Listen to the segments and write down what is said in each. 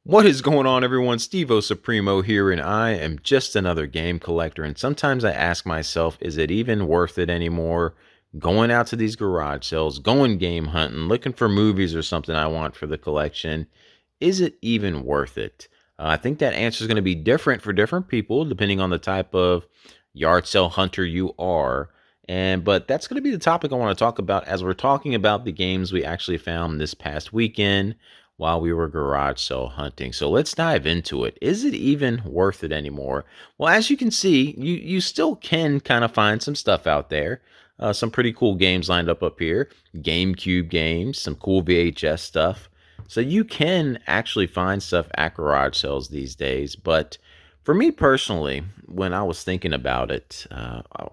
What is going on, everyone? Steve-O Supremo here, and I am just another game collector. And sometimes I ask myself, is it even worth it anymore? Going out to these garage sales, going game hunting, looking for movies or something I want for the collection. Is it even worth it? I think that answer is going to be different for different people, depending on the type of yard sale hunter you are. But that's going to be the topic I want to talk about as we're talking about the games we actually found this past weekend while we were garage sale hunting. So let's dive into it. Is it even worth it anymore? Well, as you can see, you still can kind of find some stuff out there. Some pretty cool games lined up here. GameCube games, some cool VHS stuff. So you can actually find stuff at garage sales these days. But for me personally, when I was thinking about it,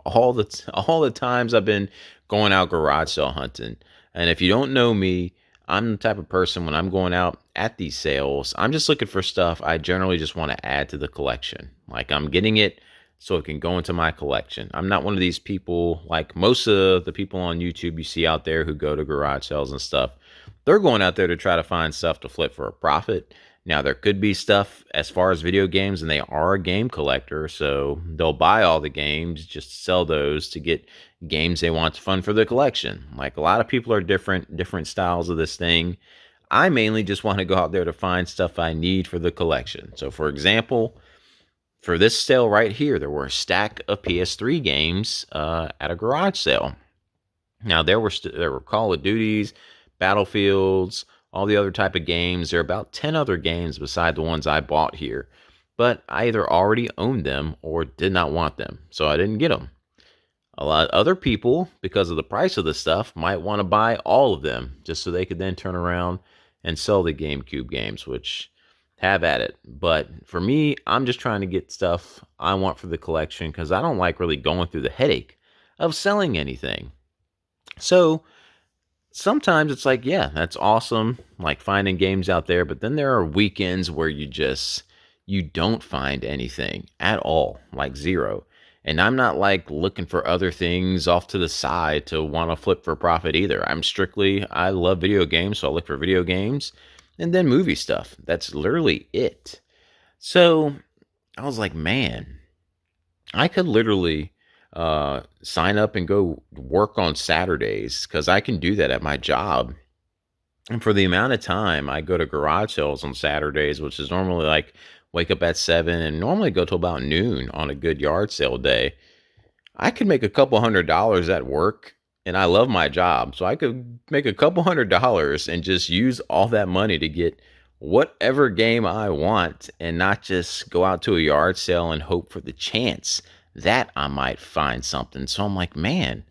all the times I've been going out garage sale hunting, and if you don't know me, I'm the type of person when I'm going out at these sales, I'm just looking for stuff I generally just want to add to the collection. Like I'm getting it so it can go into my collection. I'm not one of these people like most of the people on YouTube you see out there who go to garage sales and stuff. They're going out there to try to find stuff to flip for a profit. Now, there could be stuff as far as video games, and they are a game collector, so they'll buy all the games just to sell those to get games they want to fund for the collection. Like a lot of people are different styles of this thing. I mainly just want to go out there to find stuff I need for the collection. So, for example, for this sale right here, there were a stack of PS3 games at a garage sale. Now there were Call of Duties, Battlefields, all the other type of games. There are about 10 other games beside the ones I bought here, but I either already owned them or did not want them, so I didn't get them. A lot of other people, because of the price of the stuff, might want to buy all of them just so they could then turn around and sell the GameCube games, which have at it. But for me, I'm just trying to get stuff I want for the collection because I don't like really going through the headache of selling anything. So sometimes it's like, yeah, that's awesome, like finding games out there, but then there are weekends where you don't find anything at all, like zero. And I'm not like looking for other things off to the side to want to flip for profit either. I love video games, so I look for video games and then movie stuff. That's literally it. So I was like, man, I could literally sign up and go work on Saturdays because I can do that at my job. And for the amount of time I go to garage sales on Saturdays, which is normally like wake up at 7 and normally go till about noon on a good yard sale day, I could make a couple $100 at work. And I love my job. So I could make a couple $100 and just use all that money to get whatever game I want and not just go out to a yard sale and hope for the chance that I might find something. So I'm like, man,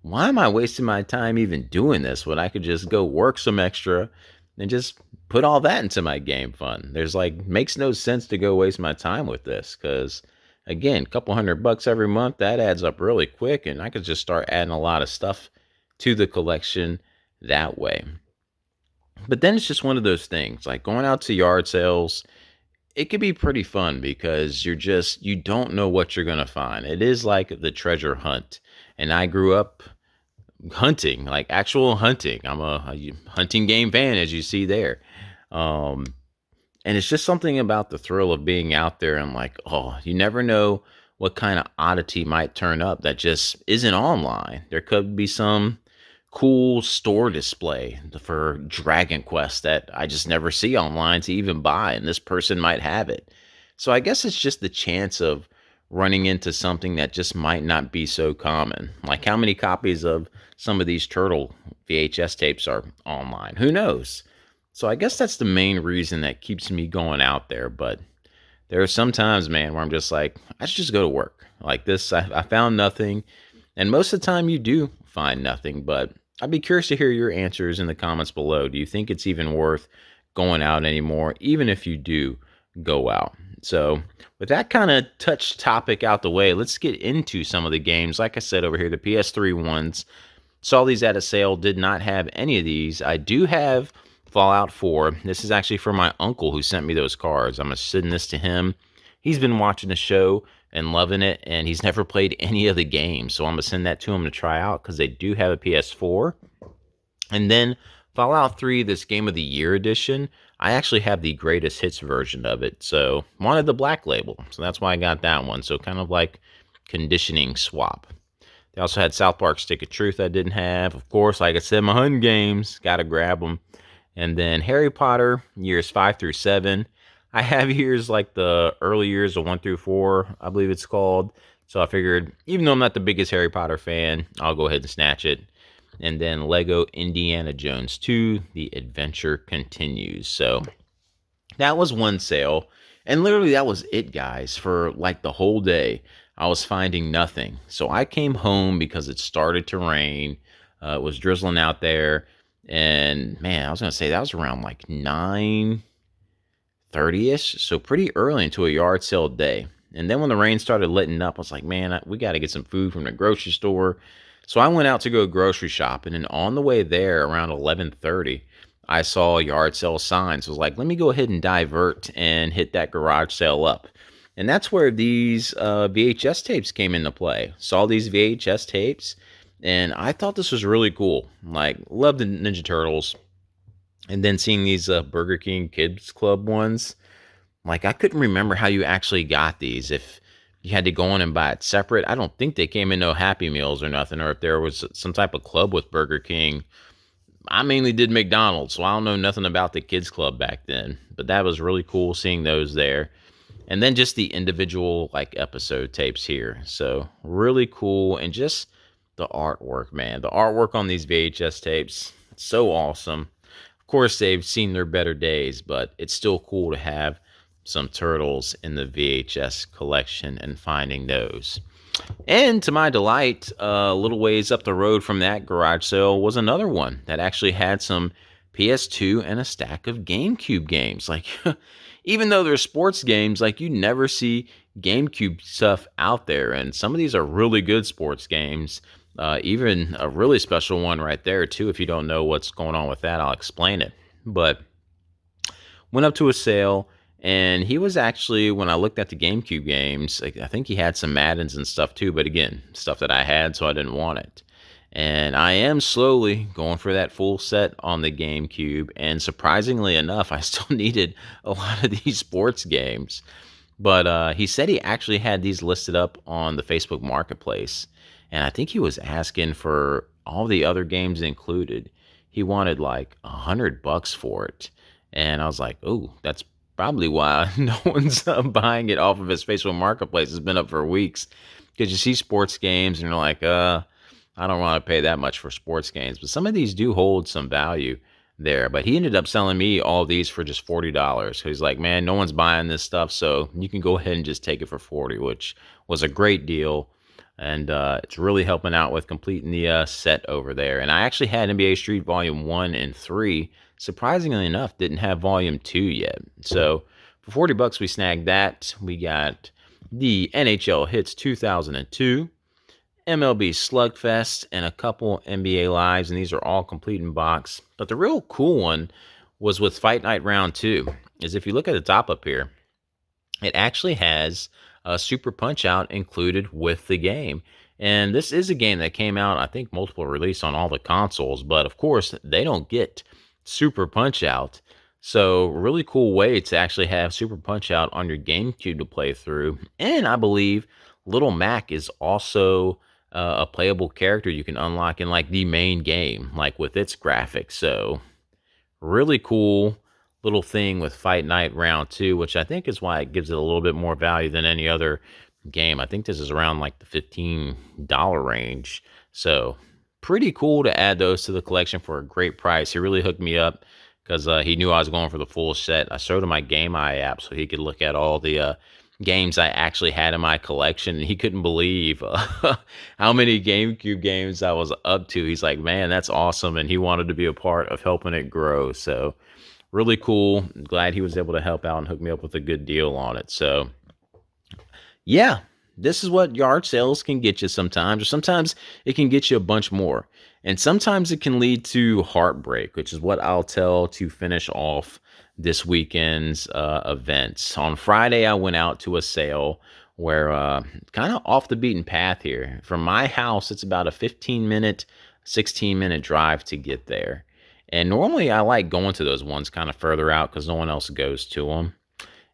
why am I wasting my time even doing this when I could just go work some extra and just put all that into my game fund? There's like, makes no sense to go waste my time with this because, again, a couple $100 every month, that adds up really quick, and I could just start adding a lot of stuff to the collection that way. But then it's just one of those things like going out to yard sales. It could be pretty fun because you don't know what you're going to find. It is like the treasure hunt. And I grew up hunting, like actual hunting. I'm a hunting game fan, as you see there. Um, and it's just something about the thrill of being out there and like, oh, you never know what kind of oddity might turn up that just isn't online. There could be some cool store display for Dragon Quest that I just never see online to even buy, and this person might have it. So I guess it's just the chance of running into something that just might not be so common. Like how many copies of some of these Turtle VHS tapes are online? Who knows? So I guess that's the main reason that keeps me going out there. But there are some times, man, where I'm just like, I should just go to work. Like this, I found nothing. And most of the time you do find nothing, but I'd be curious to hear your answers in the comments below. Do you think it's even worth going out anymore, even if you do go out? So with that kind of touch topic out the way, let's get into some of the games. Like I said over here, the PS3 ones, saw these at a sale, did not have any of these. I do have Fallout 4. This is actually for my uncle who sent me those cards. I'm going to send this to him. He's been watching the show and loving it, and he's never played any of the games. So I'm going to send that to him to try out because they do have a PS4. And then Fallout 3, this Game of the Year edition, I actually have the greatest hits version of it, so wanted the black label, so that's why I got that one. So kind of like conditioning swap. They also had South Park Stick of Truth I didn't have. Of course, like I said, my hunting games, gotta grab them. And then Harry Potter, years 5 through 7. I have years like the early years of 1 through 4, I believe it's called. So I figured, even though I'm not the biggest Harry Potter fan, I'll go ahead and snatch it. And then Lego Indiana Jones 2, The Adventure Continues. So that was one sale. And literally, that was it, guys, for like the whole day. I was finding nothing. So I came home because it started to rain. It was drizzling out there. And man, I was going to say that was around like 9:30ish. So pretty early into a yard sale day. And then when the rain started letting up, I was like, man, we got to get some food from the grocery store. So I went out to go grocery shopping. And on the way there, around 11:30, I saw a yard sale signs. So I was like, let me go ahead and divert and hit that garage sale up. And that's where these VHS tapes came into play. Saw these VHS tapes, and I thought this was really cool. Like, loved the Ninja Turtles. And then seeing these Burger King Kids Club ones, like, I couldn't remember how you actually got these. If you had to go in and buy it separate, I don't think they came in no Happy Meals or nothing, or if there was some type of club with Burger King. I mainly did McDonald's, so I don't know nothing about the kids club back then, but that was really cool seeing those there. And then just the individual like episode tapes here. So really cool. And just the artwork, man. The artwork on these VHS tapes, so awesome. Of course, they've seen their better days, but it's still cool to have some turtles in the VHS collection and finding those. And to my delight, a little ways up the road from that garage sale was another one that actually had some PS2 and a stack of GameCube games. Like, even though they're sports games, like you never see GameCube stuff out there. And some of these are really good sports games. Even a really special one right there, too. If you don't know what's going on with that, I'll explain it. But went up to a sale, and he was actually, when I looked at the GameCube games, like, I think he had some Maddens and stuff too, but again, stuff that I had, so I didn't want it. And I am slowly going for that full set on the GameCube, and surprisingly enough, I still needed a lot of these sports games. But he said he actually had these listed up on the Facebook Marketplace, and I think he was asking for all the other games included. He wanted like $100 for it. And I was like, oh, that's probably why no one's buying it off of his Facebook Marketplace. It's been up for weeks. Because you see sports games and you're like, I don't want to pay that much for sports games. But some of these do hold some value there. But he ended up selling me all these for just $40. So he's like, man, no one's buying this stuff, so you can go ahead and just take it for $40, which was a great deal. And it's really helping out with completing the set over there. And I actually had NBA Street Volume 1 and 3. Surprisingly enough, didn't have Volume 2 yet. So for $40, we snagged that. We got the NHL Hits 2002, MLB Slugfest, and a couple NBA Lives. And these are all complete in box. But the real cool one was with Fight Night Round 2. Is if you look at the top up here, it actually has a Super Punch-Out included with the game. And this is a game that came out, I think, multiple release on all the consoles. But, of course, they don't get Super Punch-Out. So, really cool way to actually have Super Punch-Out on your GameCube to play through. And I believe Little Mac is also a playable character you can unlock in, like, the main game, like, with its graphics. So, really cool little thing with Fight Night Round 2, which I think is why it gives it a little bit more value than any other game. I think this is around like the $15 range. So pretty cool to add those to the collection for a great price. He really hooked me up because he knew I was going for the full set. I showed him my Game Eye app so he could look at all the games I actually had in my collection, and he couldn't believe how many GameCube games I was up to. He's like, man, that's awesome, and he wanted to be a part of helping it grow. So really cool. Glad he was able to help out and hook me up with a good deal on it. So, yeah, this is what yard sales can get you sometimes, or sometimes it can get you a bunch more. And sometimes it can lead to heartbreak, which is what I'll tell to finish off this weekend's events. On Friday, I went out to a sale where kind of off the beaten path here. From my house, it's about a 15-minute, 16-minute drive to get there. And normally I like going to those ones kind of further out because no one else goes to them.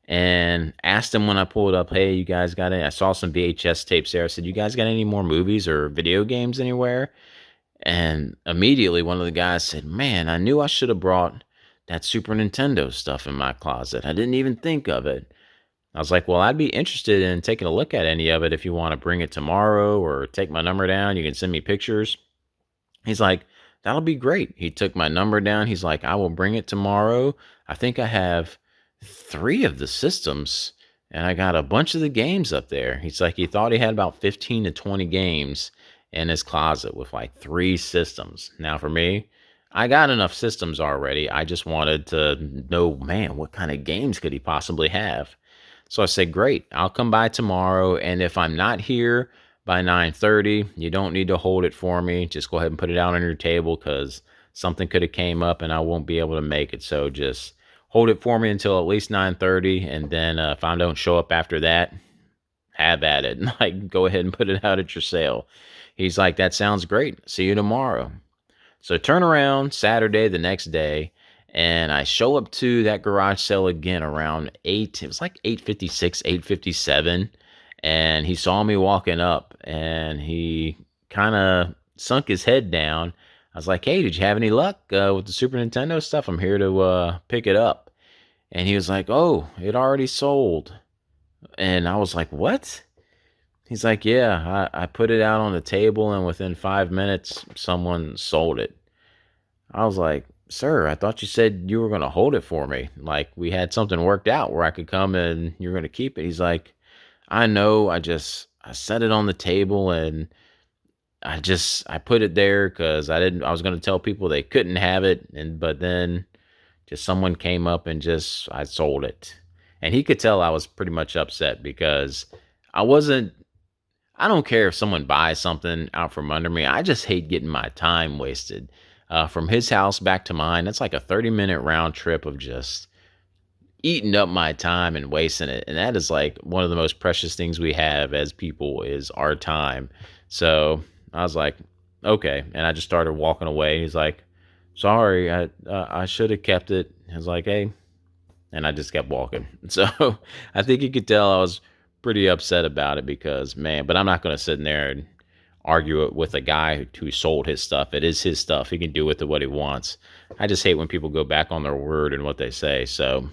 And asked them when I pulled up, hey, you guys got any? I saw some VHS tapes there. I said, you guys got any more movies or video games anywhere? And immediately one of the guys said, man, I knew I should have brought that Super Nintendo stuff in my closet. I didn't even think of it. I was like, well, I'd be interested in taking a look at any of it if you want to bring it tomorrow or take my number down. You can send me pictures. He's like, that'll be great. He took my number down. He's like, I will bring it tomorrow. I think I have 3 of the systems and I got a bunch of the games up there. He's like, he thought he had about 15 to 20 games in his closet with like 3 systems. Now for me, I got enough systems already. I just wanted to know, man, what kind of games could he possibly have? So I said, great, I'll come by tomorrow. And if I'm not here by 9:30, you don't need to hold it for me. Just go ahead and put it out on your table because something could have came up and I won't be able to make it. So just hold it for me until at least 9:30. And then if I don't show up after that, have at it. Like, go ahead and put it out at your sale. He's like, that sounds great. See you tomorrow. So turn around Saturday, the next day, and I show up to that garage sale again around 8. It was like 8:56, 8:57. And he saw me walking up and he kind of sunk his head down. I was like, hey, did you have any luck with the Super Nintendo stuff? I'm here to pick it up. And he was like, oh, it already sold. And I was like, what? He's like, yeah, I put it out on the table and within 5 minutes, someone sold it. I was like, sir, I thought you said you were going to hold it for me. Like we had something worked out where I could come and you're going to keep it. He's like, I know, I set it on the table and I put it there because I was going to tell people they couldn't have it. But then just someone came up and I sold it. And he could tell I was pretty much upset because I wasn't, I don't care if someone buys something out from under me. I just hate getting my time wasted. From his house back to mine, that's like a 30-minute round trip of just eating up my time and wasting it. And that is like one of the most precious things we have as people is our time. So I was like, okay. And I just started walking away. He's like, sorry, I should have kept it. I was like, hey, and I just kept walking. So I think you could tell I was pretty upset about it because, man, but I'm not going to sit in there and argue it with a guy who sold his stuff. It is his stuff. He can do with it what he wants. I just hate when people go back on their word and what they say. So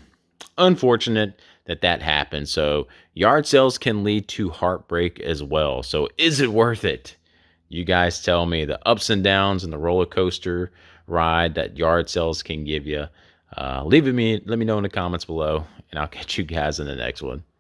unfortunate that happened. So yard sales can lead to heartbreak as well. So is it worth it? You guys tell me the ups and downs and the roller coaster ride that yard sales can give you. Let me know in the comments below, and I'll catch you guys in the next one.